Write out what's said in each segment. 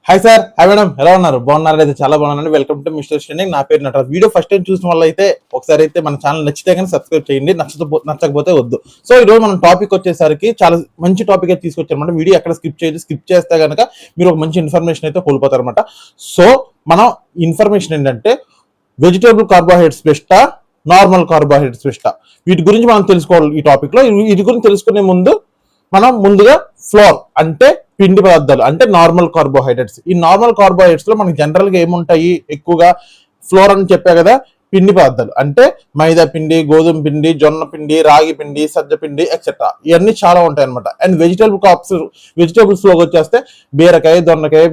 Hi sir, hi madam, ఎలా ఉన్నారు? బాగున్నారు? అయితే చాలా బాగున్నాను. Welcome to mister standing. నా పేరు నటరాజ్. వీడియో ఫస్ట్ టైం చూసిన వాళ్ళు అయితే ఒకసారి అయితే మన ఛానల్ నచ్చితే కానీ సబ్స్క్రైబ్ చేయండి, నచ్చకపోతే వద్దు. సో ఈ రోజు మనం టాపిక్ వచ్చేసరికి చాలా మంచి టాపిక్ అయితే తీసుకొచ్చారనమాట. వీడియో ఎక్కడ స్కిప్ చేస్తే కనుక మీరు ఒక మంచి ఇన్ఫర్మేషన్ అయితే కోల్పోతారు అనమాట. సో మనం ఇన్ఫర్మేషన్ ఏంటంటే వెజిటేబుల్ కార్బోహైడ్రేట్స్ బెస్టా, నార్మల్ కార్బోహైడ్రేట్స్ బెస్టా, వీటి గురించి మనం తెలుసుకోవాలి. ఈ టాపిక్ లో వీటి గురించి తెలుసుకునే ముందు మనం ముందుగా ఫ్లోర్ అంటే పిండి పదార్థాలు అంటే నార్మల్ కార్బోహైడ్రేట్స్. ఈ నార్మల్ కార్బోహైడ్రేట్స్ లో మనకి జనరల్ గా ఏముంటాయి? ఎక్కువగా ఫ్లోర్ అని చెప్పా కదా, పిండి పదార్థాలు అంటే మైదా పిండి, గోధుమ పిండి, జొన్న పిండి, రాగి పిండి, సజ్జ పిండి ఎక్సెట్రా, ఇవన్నీ చాలా ఉంటాయి అనమాట. అండ్ వెజిటేబుల్స్ లోకి వచ్చేస్తే బీరకాయ, దొండకాయ,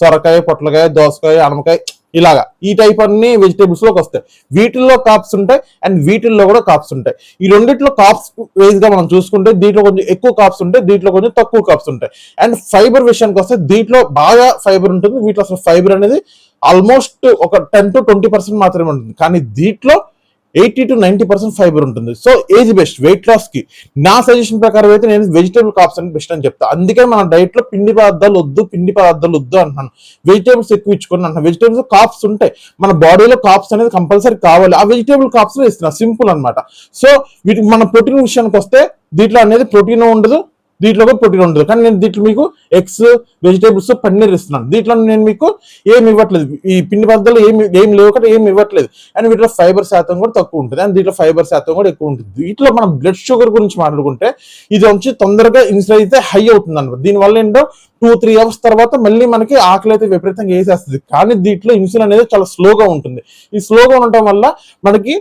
సొరకాయ, పొట్లకాయ, దోసకాయ, అనమకాయ, ఇలాగా ఈ టైప్ అన్ని వెజిటేబుల్స్ లోకి వస్తాయి. వీటిల్లో కాప్స్ ఉంటాయి అండ్ వీటిల్లో కూడా కాప్స్ ఉంటాయి. ఈ రెండిట్లో కాప్స్ వైజ్ గా మనం చూసుకుంటే దీంట్లో కొంచెం ఎక్కువ కాప్స్ ఉంటాయి, దీంట్లో కొంచెం తక్కువ కాప్స్ ఉంటాయి. అండ్ ఫైబర్ విషయానికి వస్తే దీంట్లో బాగా ఫైబర్ ఉంటుంది. వీటిలో అసలు ఫైబర్ అనేది ఆల్మోస్ట్ ఒక 10 to 20% మాత్రమే ఉంటుంది. కానీ దీంట్లో 80 to 90% ఫైబర్ ఉంటుంది. సో ఏది బెస్ట్ వెయిట్ లాస్ కి? నా సజెషన్ ప్రకారం అయితే నేను వెజిటేబుల్ కాప్స్ అని బెస్ట్ అని చెప్తా. అందుకే మన డైట్ లో పిండి పదార్థాలు వద్దు అంటున్నాను. వెజిటేబుల్స్ ఎక్కువ ఇచ్చుకోండి అంటున్నాను. వెజిటేబుల్స్ కాప్స్ ఉంటాయి, మన బాడీలో కాప్స్ అనేది కంపల్సరీ కావాలి. ఆ వెజిటేబుల్ కాప్స్ లో ఇస్తున్నా, సింపుల్ అనమాట. సో వీటికి మన ప్రోటీన్ విషయానికి వస్తే దీంట్లో అనేది ప్రోటీన్ ఉండదు, దీంట్లో కూడా ప్రోటీన్ ఉండదు. కానీ నేను దీంట్లో మీకు ఎగ్స్, వెజిటేబుల్స్, పన్నీర్ ఇస్తున్నాను. దీంట్లో నేను మీకు ఏమి ఇవ్వట్లేదు, ఈ పిండి పదార్థాలు ఏమి లేవు కదా, ఏమి ఇవ్వట్లేదు. అండ్ వీటిలో ఫైబర్ శాతం కూడా తక్కువ ఉంటుంది అండ్ దీంట్లో ఫైబర్ శాతం కూడా ఎక్కువ ఉంటుంది. వీటిలో మనం బ్లడ్ షుగర్ గురించి మాట్లాడుకుంటే ఇది వచ్చి తొందరగా ఇన్సులిన్ అయితే హై అవుతుంది అనమాట. దీనివల్ల ఏంటో 2-3 hours తర్వాత మళ్ళీ మనకి ఆకలి అయితే విపరీతంగా వేసేస్తుంది. కానీ దీంట్లో ఇన్సులిన్ అనేది చాలా స్లోగా ఉంటుంది. ఈ స్లోగా ఉండటం వల్ల మనకి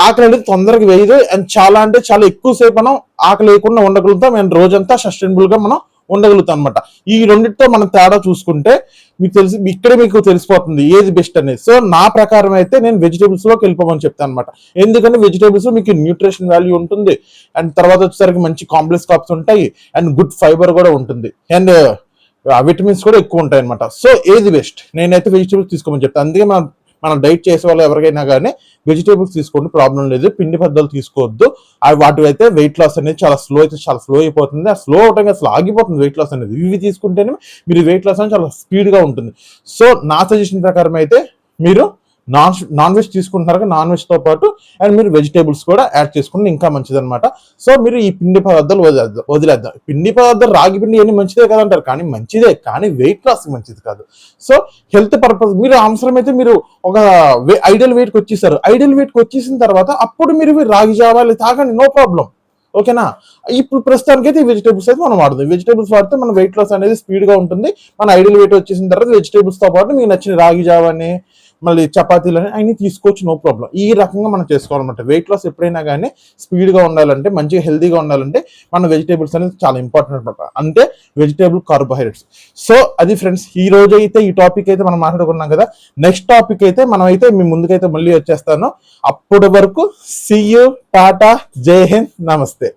ఆకలి అనేది తొందరగా వేయదు అండ్ చాలా ఎక్కువసేపు మనం ఆకలి లేకుండా ఉండగలుగుతాం అండ్ రోజంతా సస్టైనబుల్ గా మనం ఉండగలుగుతాం అనమాట. ఈ రెండింటితో మనం తేడా చూసుకుంటే మీకు తెలిసిపోతుంది ఏది బెస్ట్ అనేది. సో నా ప్రకారం అయితే నేను వెజిటేబుల్స్ లోకి వెళ్ళిపోమని చెప్తాను అనమాట. ఎందుకంటే వెజిటేబుల్స్ లో మీకు న్యూట్రిషన్ వాల్యూ ఉంటుంది అండ్ తర్వాత వచ్చేసరికి మంచి కాంప్లెక్స్ కార్బ్స్ ఉంటాయి అండ్ గుడ్ ఫైబర్ కూడా ఉంటుంది అండ్ విటమిన్స్ కూడా ఎక్కువ ఉంటాయి అనమాట. సో ఏది బెస్ట్? నేనైతే వెజిటేబుల్స్ తీసుకోమని చెప్తాను. అందుకే మనం డైట్ చేసే వాళ్ళు ఎవరికైనా కానీ వెజిటేబుల్స్ తీసుకోండి, ప్రాబ్లం లేదు. పిండి పదార్థాలు తీసుకోవద్దు. వాటి అయితే వెయిట్ లాస్ అనేది చాలా స్లో అయిపోతుంది. ఆ స్లో అవటంగా అసలు ఆగిపోతుంది వెయిట్ లాస్ అనేది. ఇవి తీసుకుంటేనే మీరు వెయిట్ లాస్ అనేది చాలా స్పీడ్ గా ఉంటుంది. సో నా సజెషన్ ప్రకారం అయితే మీరు నాన్ వెజ్ తీసుకుంటున్నారు, నాన్ వెజ్ తో పాటు అండ్ మీరు వెజిటేబుల్స్ కూడా యాడ్ చేసుకుంటే ఇంకా మంచిది అనమాట. సో మీరు ఈ పిండి పదార్థాలు వదిలేద్దాం. పిండి పదార్థాలు రాగి పిండి అన్ని మంచిదే కదంటారు, కానీ మంచిదే, కానీ వెయిట్ లాస్ మంచిది కాదు. సో హెల్త్ పర్పస్ మీరు అవసరమైతే మీరు ఒక ఐడియల్ వెయిట్ కి వచ్చేసారు. ఐడియల్ వెయిట్ కి వచ్చేసిన తర్వాత అప్పుడు మీరు రాగి జావాలు తాగండి, నో ప్రాబ్లం, ఓకేనా. ఇప్పుడు ప్రస్తుతానికి అయితే వెజిటేబుల్స్ అయితే మనం వాడుతుంది. వెజిటేబుల్స్ వాడితే మన వెయిట్ లాస్ అనేది స్పీడ్ గా ఉంటుంది. మన ఐడియల్ వెయిట్ వచ్చేసిన తర్వాత వెజిటేబుల్స్ తో పాటు మీకు నచ్చిన రాగి జావాని, మళ్ళీ చపాతీలు అని అన్ని తీసుకోవచ్చు, నో ప్రాబ్లం. ఈ రకంగా మనం చేసుకోవాలన్నమాట. వెయిట్ లాస్ ఎప్పుడైనా కానీ స్పీడ్ గా ఉండాలంటే, మంచిగా హెల్తీగా ఉండాలంటే మన వెజిటేబుల్స్ అనేది చాలా ఇంపార్టెంట్ అనమాట. అంటే వెజిటేబుల్ కార్బోహైడ్రేట్స్. సో అది ఫ్రెండ్స్, ఈ రోజు అయితే ఈ టాపిక్ అయితే మనం మాట్లాడుకున్నాం కదా. నెక్స్ట్ టాపిక్ అయితే మనం అయితే మీ ముందుకైతే మళ్ళీ వచ్చేస్తాను. అప్పటి వరకు సీ యూ, టాటా, జై హింద్, నమస్తే.